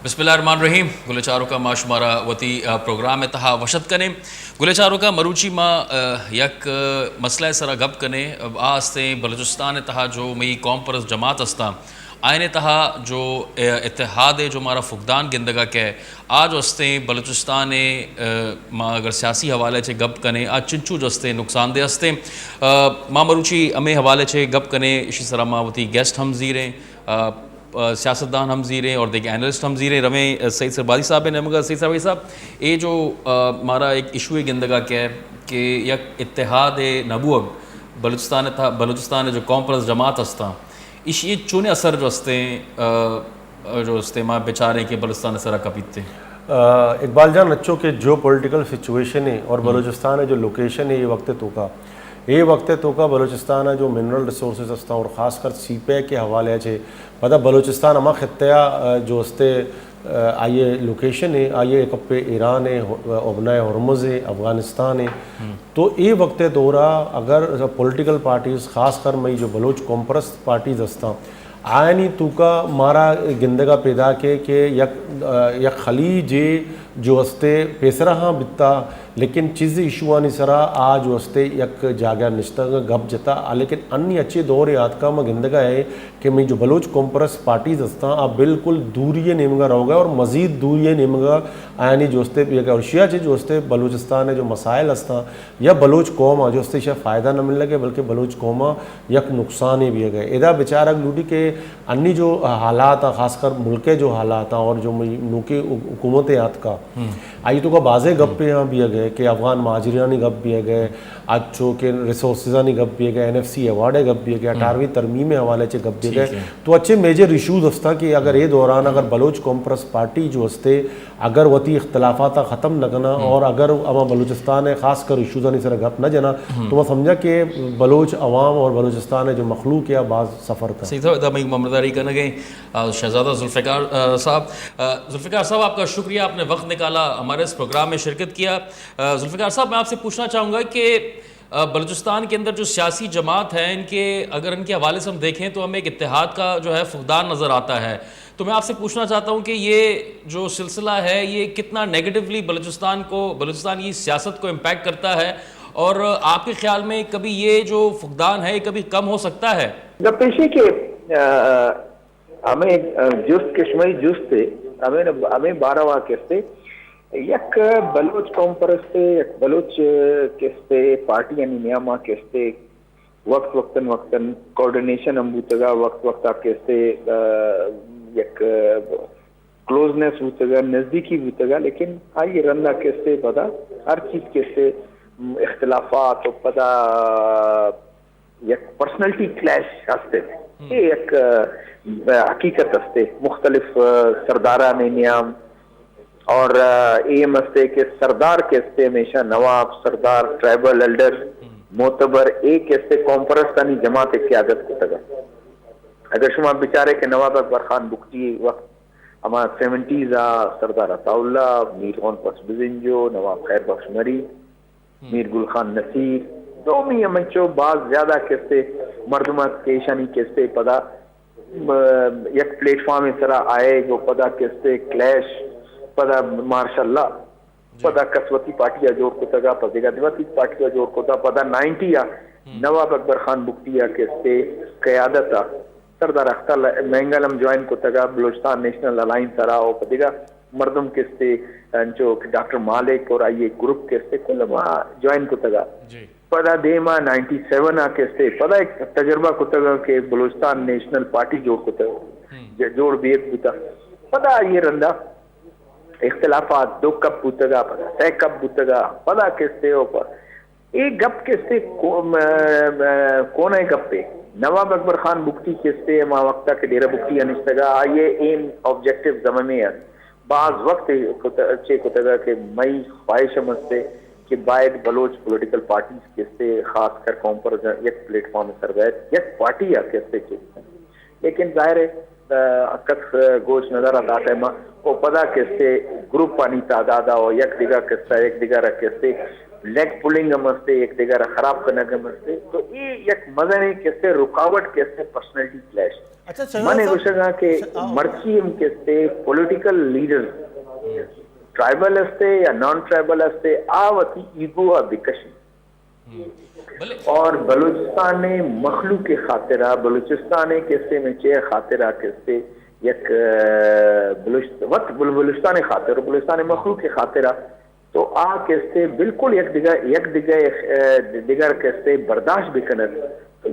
बिस्मिल्लाहिर्रहमानिर्रहीम गुलचारों का माशुमारा वती प्रोग्राम तहा वशत कने गुलचारों का मरूची माँ यक मसला सरा गप कने आस्ते बलूचिस्तान तहा जो मई कौम परस जमात अस्ता आयने तहा जो इत्तेहाद जो मारा फुकदान गिंदगा के आज वस्ते बलूचिस्तान माँ अगर सियासी हवाले से गप कने आज चिंचू जस्ते नुकसानदेह हस्ते माँ मरूची अमे हवाले से गप कने इसी तरह माँ वती गेस्ट हम जीरें सियासतदान हम जीरें और देखिए एनालिस्ट हम जीरें रवे सईद सरबाजी साहब ने मगर सईद सरबाजी साहब ये जो हमारा एक इशू है गिंदगा क्या है कि यक इत्तेहाद नबूअग बलूचिस्तान जो कौम परस जमात हस्ता इस ये चुने असर जो हस्ते माँ बेचारे के बलूचिस्तान सरा कपीते इकबाल जान अच्छो के जो पॉलिटिकल सिचुएशन है और बलूचिस्तान जो लोकेशन है ये वक्त तो का बलूचिस्तान जो मिनरल रिसोर्सेज हस्ता और ख़ासकर सीपे के हवाले से पता बलूचिस्तान अमा खत्या जो हस्ते आइए लोकेशन है आइए एक पे ईरान है अबनाए हरमुज़ है अफ़गानिस्तान है तो ये वक्त दौरा अगर पॉलिटिकल पार्टीज़ ख़ासकर मई जो बलोच कॉम्प्रस्त पार्टीज़ हस्ता आयनी तुका मारा गिंदगा पैदा के यक खली जे जो हस्ते पेसरा हाँ बिता लेकिन चीज़ इशुआनी सरा आज वस्ते यक जागा निश्ता गप जता लेकिन अन्य अच्छे दौर याद का मैं गिंदगा है कि मैं जो बलोच कॉम्प्रस पार्टीज हस्ता आप बिल्कुल दूरिये नेमगा रहोगा और मज़ीद दूरिये नेमगा आयानी जो हस्ते और शिया जो हस्ते बलूचिस्तान है जो मसाइल हस्ता या बलोच कौम जो हस्ते शायद फ़ायदा न मिल लगे बल्कि बलोच कौमा यक नुकसान ही भी गए इदा बेचारा लूटी के अन्य जो हालात ख़ासकर मुल्क जो हालात और जो नूकी हुकूमत याद का आई तो का बाज़े गप पे यहाँ भी गए कि अफ़गान महाजरानी गप भी गए अच्छो के रिसोर्सानी गप भी गए NFC अवार्ड गप भी गए 18वीं तरमीम हवाले से गप भी गए तो अच्छे मेजर इशूज़ हस्ता कि अगर ये दौरान अगर बलोच कॉम्प्रस पार्टी जो हस्ते अगर वती इख्तलाफात ख़त्म न करना और अगर अमा बलूचिस्तान है ख़ासकर इशूज़ानी सर गप न जना तो मैं समझा कि बलोच अवाम और बलूचिस्तान है जो मखलूक या बाज़ सफ़र का सही था ममदारी करने गए शहजादा जुल्फ़िकार साहब आपका शुक्रिया आपने वक्त निकाला हमारे इस प्रोग्राम में शिरकत किया। जुल्फ़िकार साहब मैं आपसे पूछना चाहूँगा कि बलूचिस्तान के अंदर जो सियासी जमात है इनके अगर इनके हवाले से हम देखें तो हमें एक इत्तेहाद का जो है फुकदान नज़र आता है तो मैं आपसे पूछना चाहता हूँ कि ये जो सिलसिला है ये कितना नेगेटिवली बलूचिस्तान की सियासत को इम्पैक्ट करता है और आपके ख्याल में कभी ये जो फुकदान है कभी कम हो सकता है? जब पेशे के हमें जुस्त किस्मई जुस्त हमें 12 किस्ते यक बलोच कौम परस्ते यक बलोच किस्ते पार्टी यानी नियामा किस्ते वक्तन कोऑर्डिनेशन हम बूतगा वक्त किस्ते यक क्लोजनेस बूतगा नजदीकी बूतगा लेकिन आई रंदा किस्ते पता हर चीज किस्ते इख्तिलाफात तो पता यक पर्सनैलिटी क्लैश हस्ते ये एक हकीकत हस्ते मुख्तलिफ सरदारा ने नियाम और एम हस्ते के सरदार के हस्ते हमेशा नवाब सरदार ट्राइबल एल्डर मोतबर एक हस्ते कॉम्परस्तानी जमात क्यादत को तगा अगर शुमा बेचारे के नवाब अकबर खान बुकटी वक्त हमारा 70s सरदार अताउल्ला मीर खान पसबिजंजो नवाब खैर बख्श मरी मीर गुल खान नसीर दो मी मंचो बाज ज्यादा किस्ते मर्दमा केशानी किस्ते पदा एक प्लेटफॉर्म इस तरह आए जो पदा किस्ते क्लैश पदा मार्शाल्लाह पदा कसवती पार्टियां जोड़ को तगा पदेगा दिवसी पार्टियां जोड़ को पदा 90 नवाब अकबर खान बुकटिया किस्ते क़यादत सरदार अख्तर मैंगलम ज्वाइन को तगा बलूचिस्तान नेशनल अलायंस सरा और पदेगा मर्दम किस्ते जो डॉक्टर मालिक और आइए ग्रुप किस्ते कुल ज्वाइन को तगा पदा देमा 97 किस्ते पदा एक तजर्बा को तगा के बलूचिस्तान नेशनल पार्टी जोड़ को तगा जोड़ भी एक बुता पदा ये रंदा इख्तिलाफात 2 कप बुतगा पदा 6 कप बुतगा पदा किस्ते ऊपर एक गप किस्ते कौन है गप पे नवाब अकबर खान बुकटी किस्ते मा वक्ता के डेरा बुकटी अनिस्तगा ये एम ऑब्जेक्टिव जमाने बाज वक्त अच्छे को तगा के मई ख्वाहिश मस्ते कि बायद बलोच पॉलिटिकल पार्टीज किस्ते खास कर कौम पर एक प्लेटफॉर्म सरगैत एक पार्टी या किस्ते के लेकिन जाहिर है अकस गोश नजर आता है वो पदा किस्ते ग्रुप पानी तादादा और एक दिगा किस्ता एक दिगा किस्ते लेग पुलिंग मस्ते एक दिगा खराब करने के मस्ते तो ये एक मजा नहीं किस्ते रुकावट किस्ते पर्सनैलिटी क्लैश अच्छा शहजाद माने साहब, गुशगा के मर्ची के पॉलिटिकल लीडर्स ट्राइबल असते या नॉन ट्राइबल असते आवती ईगो विकशी भले और बलूचिस्तान ने मखलू के खातिरा बलूचिस्तान किस्से में चे खातिरा किस्से एक बलूचिस्तान खातिर बलूचिस्तान मखलू के खातिरा तो आ किस्से बिल्कुल एक दिगर किस्से बर्दाश्त भी करना तो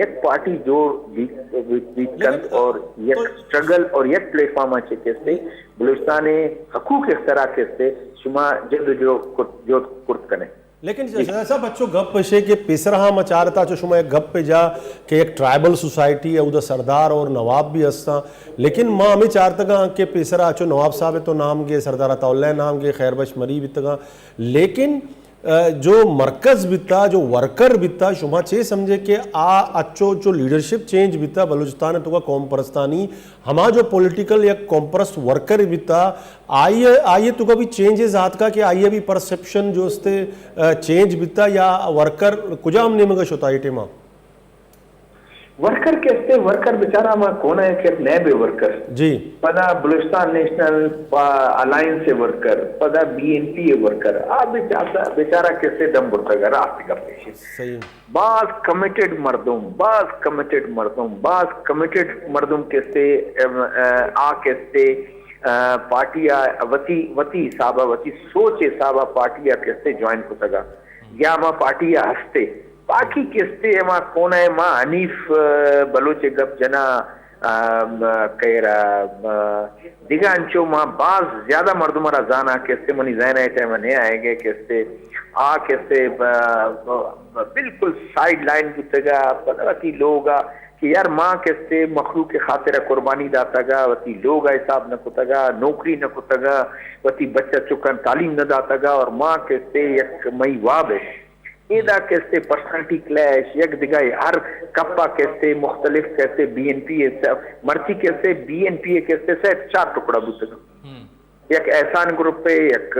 एक पार्टी जो वीकन और एक स्ट्रगल और एक प्लेटफॉर्म अच्छे किस्से बलूचिस्तान हकूक इस तरह किस्से शुमा जद जो कुर्त कने लेकिन जैसा बच्चों गप पेशे के पेसरहा मचारता जो शुमा एक गप पे जा कि एक ट्राइबल सोसाइटी है उधर सरदार और नवाब भी हंसता लेकिन माँ हमें चारतगा के पेसरा चो नवाब साहब तो नाम गे सरदार अताउल्ला नाम गे खैरबश मरी बितगा लेकिन जो मरकज बिता जो वर्कर बिता शुमा चे समझे कि आ अच्छो जो लीडरशिप चेंज बिता बलूचिस्तान तो का कौम परस्तानी हमा जो पॉलिटिकल या कॉम्परस्ट वर्कर बिता आइए तो कभी चेंजेस आत का कि आइए भी परसेप्शन जो उसते चेंज बिता या वर्कर कुजाम निमगश होता है टेमा वर्कर के वर्कर बेचारा में कौन है कि नए बे वर्कर जी पदा बलूचिस्तान नेशनल अलायंस से वर्कर पदा बीएनपी वर्कर आ बेचारा कैसे दम बुरतगा रास्ते का पेश सही बाज कमिटेड मर्दुम कैसे आ कैसे पार्टिया वती साबा वती सोचे साबा पार्टिया कैसे ज्वाइन को सगा या मां पार्टिया हस्ते बाकी किस्ते मां कौन है मां हनीफ बलोच गप जना कहरा दिगांचो मां बाज ज्यादा मर्दुमरा जाना किस्ते मनी जहन है टाइम नहीं आएंगे किस्ते आ किस्ते बिल्कुल साइड लाइन गुतगा पता लोग कि यार माँ किस्ते मखलूक के खातिर कुर्बानी दातागा वती लोग हिसाब न कुतगा नौकरी न कुतगा वती बच्चा चुकन तालीम न दातागा और माँ किस्ते एक मई वाब है एदा कैसे पर्सनालिटी क्लैश यक दिगाई हर कप्पा कैसे मुख्तलिफ कैसे बीएनपी मर्ची कैसे बीएनपी कैसे से 4 टुकड़ा बुतगा एक एहसान ग्रुप पे एक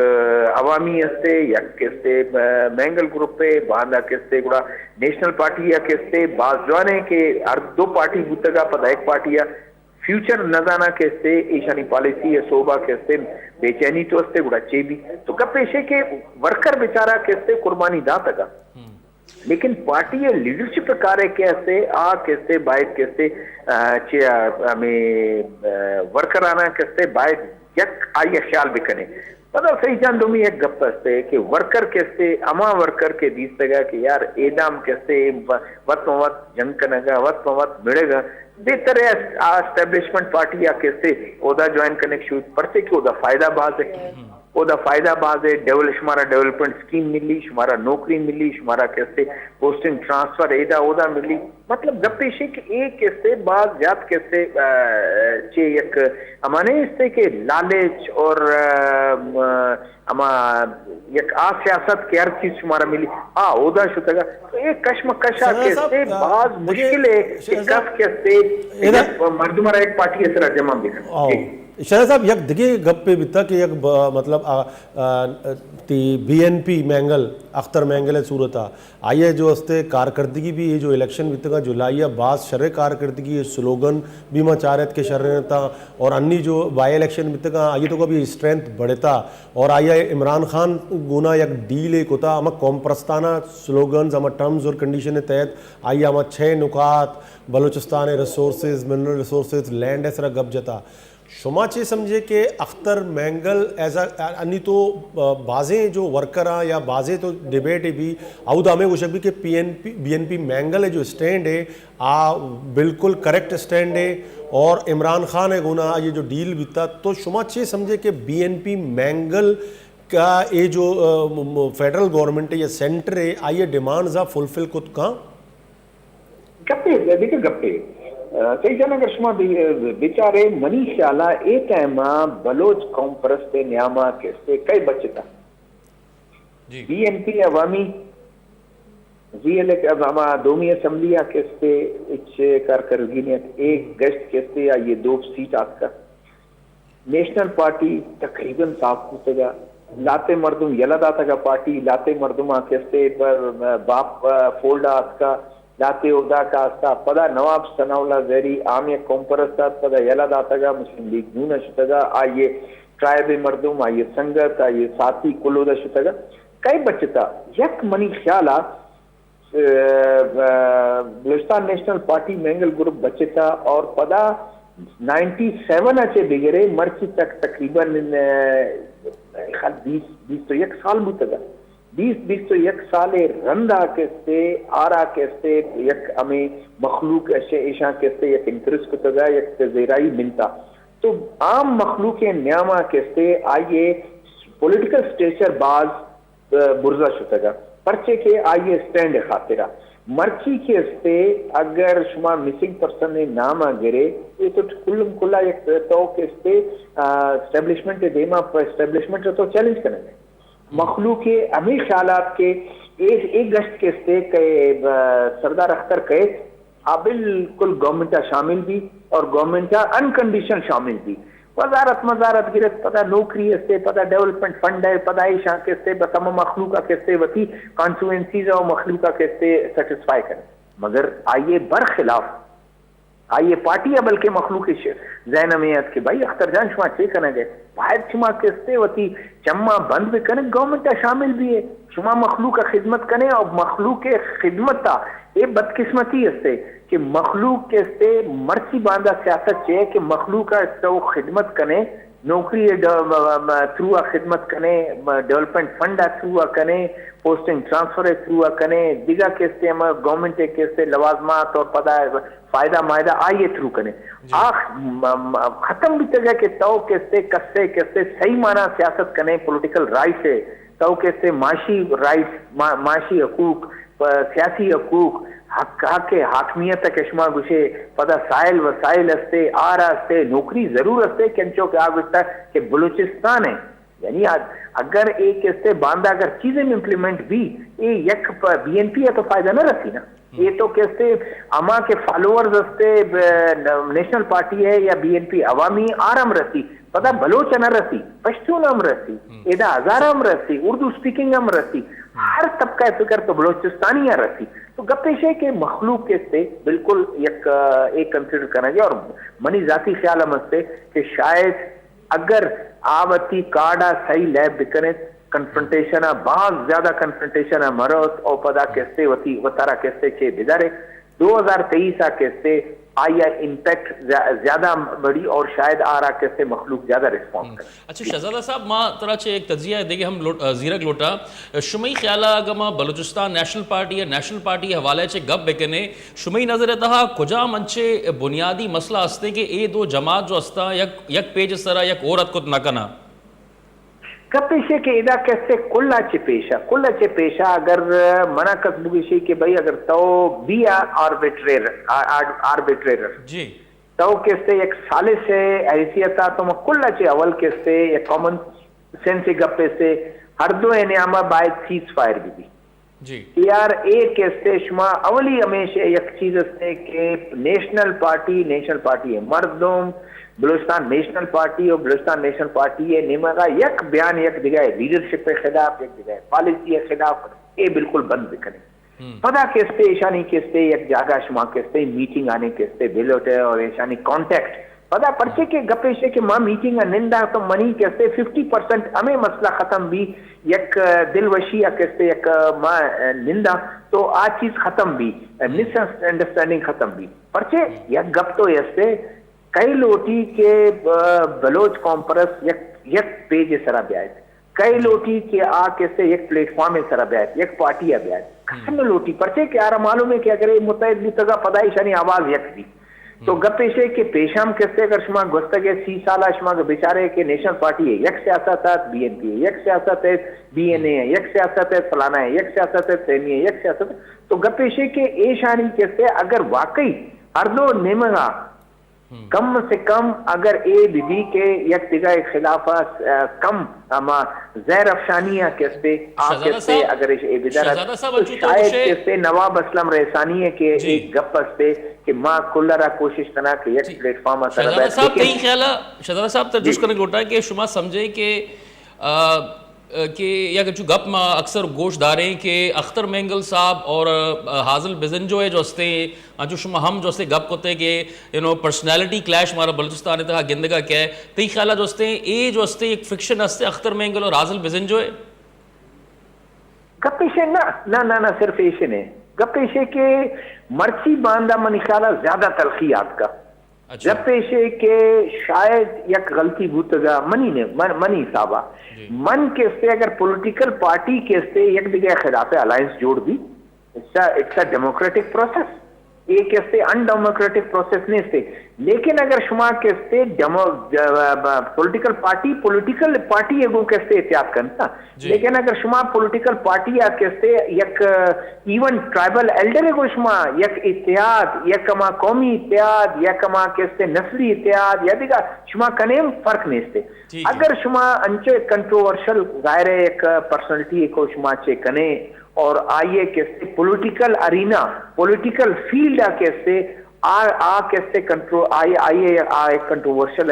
अवामी हस्ते यक कैसे मैंगल ग्रुप पे बांदा कैसे गुड़ा नेशनल पार्टी या कैसे बाजवाने के हर 2 पार्टी बुतगा पता एक पार्टी या फ्यूचर नजाना कैसे ईशानी पॉलिसी या सोबा कैसे बेचैनी तो हस्ते गुड़ा चेबी तो कब पेशे के वर्कर बेचारा कैसे कुर्बानी दातगा लेकिन पार्टी या लीडरशिप कार्य कैसे आ कैसे बाइक कैसे हमें वर्कर आना कैसे बाइक यक आइए ख्याल भी करें पता सही जान दो एक गप से कि वर्कर कैसे अमा वर्कर के बीच तगा कि यार एदाम कैसे वत जंग कनेगा वत मिलेगा बेहतर है एस्टेब्लिशमेंट पार्टी या कैसे ओदा ज्वाइन करने की शूट पड़ते कि ओदा फायदा बाज है ओदा फायदा बाज है शुमारा डेवलपमेंट स्कीम मिली शुमारा नौकरी मिली शुमारा कैसे पोस्टिंग ट्रांसफर एदा ओदा मिली मतलब गपेशे कि एक कैसे बाज जात कैसे चे एक अमाने इससे के लालच और अमा एक आ सियासत के हर चीज शुमारा मिली ओदा शुतगा तो एक कश्मकशा कैसे बाज मुश्किल है कि कब कैसे मर्दुमरा एक पार्टी ऐसा जमा भी शहजाद साहब यक दिगे गप पे बिता कि यक मतलब ती बीएनपी मैंगल अख्तर मैंगल सूरत आइए जो हस्ते कारकर्दगी भी ये जो इलेक्शन बितगा जुलाई बाज शर्रे कारकर्दगी स्लोगन भी माँ चारत के शर्रे था और अन्य जो बाई इलेक्शन बितगा आइए तो कभी स्ट्रेंथ बढ़ता और आइए इमरान खान गुना यक डील एक होता हम कॉम्प्रस्ताना स्लोगन हम टर्म्स और कंडीशन के तहत आइए हम 6 नुकात Balochistan resources mineral resources land ऐसा गप जता शुमा चे समझे कि अख्तर मैंगल एज अन्य तो बाजें जो वर्कर या बाजें तो डिबेट है भी आउद हमें कुछ भी कि बीएनपी मैंगल है जो स्टैंड है बिल्कुल करेक्ट स्टैंड है और इमरान खान है गुना ये जो डील बीता तो शुमा चे समझे कि बीएनपी मैंगल का ये जो फेडरल गवर्नमेंट है या सेंटर है आइए डिमांड्स आ फुलफिल कुछ कहाँ गप्पे देखिए गप्पे सही जाना अगर शुमा बेचारे मनीष आला ए टाइम बलोच कौम परस्ते न्यामा कैसे कई बचता बीएनपी अवामी जीएल हमा दोमी असम्बलिया कैसे इच्छे करगी ने एक गश्त कैसे ये 2 सीट आपका नेशनल पार्टी तकरीबन साफ होगा लाते मर्दुम यला दाता का पार्टी लाते मर्दुमा कैसे पर बाप फोल्डा का दाते उदा कास्ता पदा नवाब सनाउल्ला जहरी आमिया कॉम्परस्ता पदा यला दातगा मुस्लिम लीग नून शुतगा आइए ट्राइब मर्दुम आइए संगत आइए साथी कुलोदा शुतगा कई बचता यक मनी ख्याला Balochistan national party Mengal group बचता और पदा 97 अच्छे बिगड़े मर्ची तक तकरीबन 20 तो एक साल मुतगा 20 तो एक साल रंदा केस्ते आरा केस्ते एक हमें मखलूक ऐशा केस्ते एक इंटरेस्ट कुतगा एक तेराई मिलता तो आम मखलूक न्यामा केस्ते आइए पॉलिटिकल स्टेचर बाज बुर्जा शुतगा पर्चे के आइए स्टैंड खातिरा मर्ची के स्ते अगर शुमा मिसिंग पर्सन ने नाम गिरे ये तो कुल्लम कुल्ला एक तो के स्ते एस्टेब्लिशमेंट देमा एस्टेब्लिशमेंट तो चैलेंज करेंगे मखलूक के अमी ख्यालात के एक गश्त के स्ते के सरदार अख्तर कहे बिल्कुल गवर्नमेंट शामिल भी और गवर्नमेंट अनकंडीशन शामिल भी वजारत मजारत गिरत पता नौकरी से पता डेवलपमेंट फंड है पता ईशा के से तम मखलूका के से वती कॉन्स्टिट्यूएंसीज और मखलूका के से सेटिस्फाई करें मगर आइए बरखिलाफ आइए पार्टी बल्कि मखलूक जैन में के भाई अख्तर जान शुमा चे करेंगे बाहर शुमा के वती चम्मा बंद भी करें गवर्नमेंट शामिल भी है शुमा मखलूक का खिदमत करें और मखलूक के खिदमत ये बदकिस्मती है कि मखलूक के से मर्ची बांधा सियासत चे कि मखलूक का तो खिदमत करें नौकरी थ्रू खिदमत करें डेवलपमेंट फंड थ्रू करें पोस्टिंग ट्रांसफर थ्रू करें दिगा के से हम गवर्नमेंट के से लवाजमात और पता फायदा मायदा आइए थ्रू करें खत्म भी तक के तो के से कस्से सही माना सियासत करें पॉलिटिकल राइट है तो के से माशी राइट माशी हकूक सियासी हकूक हक हाकमियत कशमा गुशे पता साइल वसाइल अस्ते आरा अस्ते नौकरी जरूर अस्ते केंचो के आगुस्ता के बलूचिस्तान है यानी अगर एक इससे बांधा अगर चीजें इम्प्लीमेंट भी ये यक बीएनपी है तो फायदा न रसी ना ये तो कैसे अमा के फॉलोअर्स अस्ते नेशनल पार्टी है या बीएनपी अवामी आराम रसी पता बलोच न रसी पश्तून हम रसी एदा हजारम रसी उर्दू स्पीकिंग हम रसी हर तबका फिक्र तो बलोचिस्तानी रसी तो गपेशे के मखलूक के से बिल्कुल एक कंसिडर करेंगे और मनी जाती ख्याल हमसे कि शायद अगर आवती काड़ा सही लैब बिकने कन्फ्रंटेशन बहुत ज्यादा कन्फ्रंटेशन मरत और पदा कैसे वती वतारा कैसे के बिदारे 2023 कैसे आया इम्पैक्ट ज्यादा बड़ी और शायद आ रहा कैसे मखलूक ज्यादा रिस्पॉन्स करे। अच्छा शहजादा साहब माँ तरह से एक तजिया है देखिए हम जीरक लोटा शुमई ख्याला अगमा बलूचिस्तान नेशनल पार्टी या नेशनल पार्टी हवाले से गप बेकने शुमई नजर तहा कुजा मंचे बुनियादी मसला हस्ते के ए दो जमात जो हस्ता यक पेज सरा यक औरत को नकना कपेशे के इदा कैसे कुल्ला चे पेशा अगर मना कसबुगिशी के भाई अगर तो बी आर्बिट्रेटर जी तो कैसे एक साले से हैसियत तो कुल्ला चे अवल कैसे एक कॉमन सेंस गप्पे से हर दो नियामा बाय सीज फायर भी जी यार ए कैसे शुमा अवली हमेशा एक चीज से के नेशनल पार्टी है मर्दों बलूचिस्तान नेशनल पार्टी और बलूचिस्तान नेशनल पार्टी है निमगा यक बयान यक दिगाए लीडरशिप के खिलाफ एक दिगाए पॉलिसी के खिलाफ ये बिल्कुल बंद करें पता कैसे ईशानी कैसे एक जागा शुमा कैसे मीटिंग आने कैसे बिलोट है और ईशानी कॉन्टेक्ट पता पर्चे के गपेशे के माँ मीटिंग निंदा तो मनी कैसे 50% हमें मसला खत्म भी एक दिलवशी या कैसे एक माँ निंदा तो आज चीज खत्म भी मिसअंडरस्टैंडिंग खत्म भी पर्चे यक गप तो ऐसे कई लोटी के बलोच कॉम्परस एक पेज सरा ब्याज कई लोटी के आ कैसे एक प्लेटफॉर्म सरा ब्याज एक पार्टी ब्याज कसम लोटी पर्चे के आरा मालूम है क्या करे मुतैद मुतगा पदाइशानी आवाज यक दी तो गपेशे के पेशाम कैसे अगर शुमा गुस्तगे 30 साल शुमा के बेचारे के नेशनल पार्टी है एक सियासत है बीएनपी है एक सियासत है बीएनए है एक सियासत है फलाना है एक सियासत है प्रेमी है एक सियासत तो गपेशे के एशानी कैसे अगर वाकई हर दो निमगा कम से कम अगर ए बीबी के यक दिगा खिलाफ कम जहर अफसानिया कैसे आप कैसे अगर ए बिदारा तो शायद कैसे नवाब असलम रहसानी के एक गप पे कि मां कुल्लरा कोशिश करना कि एक प्लेटफॉर्म शहजादा साहब कई ख्याल शहजादा साहब तर्जुश करने लोटा कि शुमा समझे कि कि या जो गप में अक्सर गोश दारे कि अख्तर मेंगल साहब और हाजिल बिजनजोए जो हस्ते जो शुमा हम जो हस्ते गप कोते कि पर्सनैलिटी क्लैश हमारा बलूचिस्तान तहा गिंदगा क्या है तई ख्याल जो हस्ते ये जो हस्ते एक फिक्शन हस्ते अख्तर मेंगल और हाजिल बिजनजोए गपेशे ना ना ना ना सिर्फ ऐसे ने गपेशे के मर्ची बांधा मन ख्याल ज्यादा तलखियात का जब पेशे के शायद एक गलती भूतगा मनी ने मनी साहबा मन के से अगर पॉलिटिकल पार्टी के से एक जगह खिलाफ अलायंस जोड़ दी इट्स अ डेमोक्रेटिक प्रोसेस एक से अनडेमोक्रेटिक प्रोसेस ने से लेकिन अगर शुमा के से पॉलिटिकल पार्टी एगो के से एहतियात करता लेकिन अगर शुमा पॉलिटिकल पार्टी या के से एक इवन ट्राइबल एल्डर एगो शुमा एक इत्तेहाद एक कमा कौमी इत्तेहाद या कमा के से नस्ली इत्तेहाद या दिगा शुमा कनेम फर्क नहीं से अगर शुमा अंचे कंट्रोवर्शियल जाहिर है एक पर्सनालिटी को शुमा चे कने और आइए कैसे पॉलिटिकल अरीना पॉलिटिकल फील्ड कैसे आ कैसे कंट्रोल आइए कंट्रोवर्शियल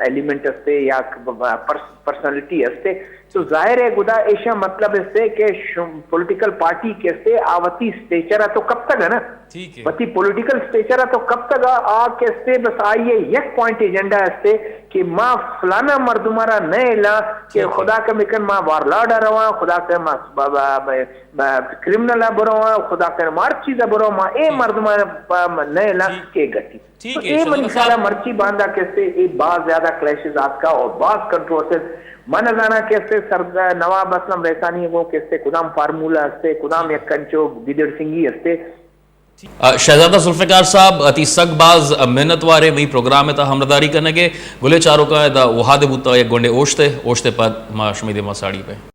एलिमेंट असते या पर्सनालिटी असते तो जाहिर है गुदा ऐसा मतलब इससे कि पॉलिटिकल पार्टी कैसे आवती स्टेचर तो कब तक है ना वती पॉलिटिकल स्टेचर तो कब तक आ कैसे बस आइए एक पॉइंट एजेंडा असते कि माँ फलाना मर्दुमारा नए ला कि खुदा का मिकन माँ वारलाड रवा खुदा के माँ क्रिमिनल बुरा खुदा के मार चीज बुरा माँ ए मर्दुमारा नए ला के गति तो ये मन ख्याल मर्ची बांधा कैसे ये बहुत ज्यादा क्लैशेस आपका और बहुत कंट्रोवर्शियल मन जाना कैसे सर नवाब असलम रहसानी वो कैसे कुदाम फार्मूला हस्ते कुदाम एक कंचो गिदड़ सिंगी हस्ते शहजादा जुल्फिकार साहब अति सगबाज मेहनत वारे वही प्रोग्राम में हमरदारी करने के गुले चारों का वहादे बूता एक गोंडे ओशते पर माशमीदे मसाड़ी पे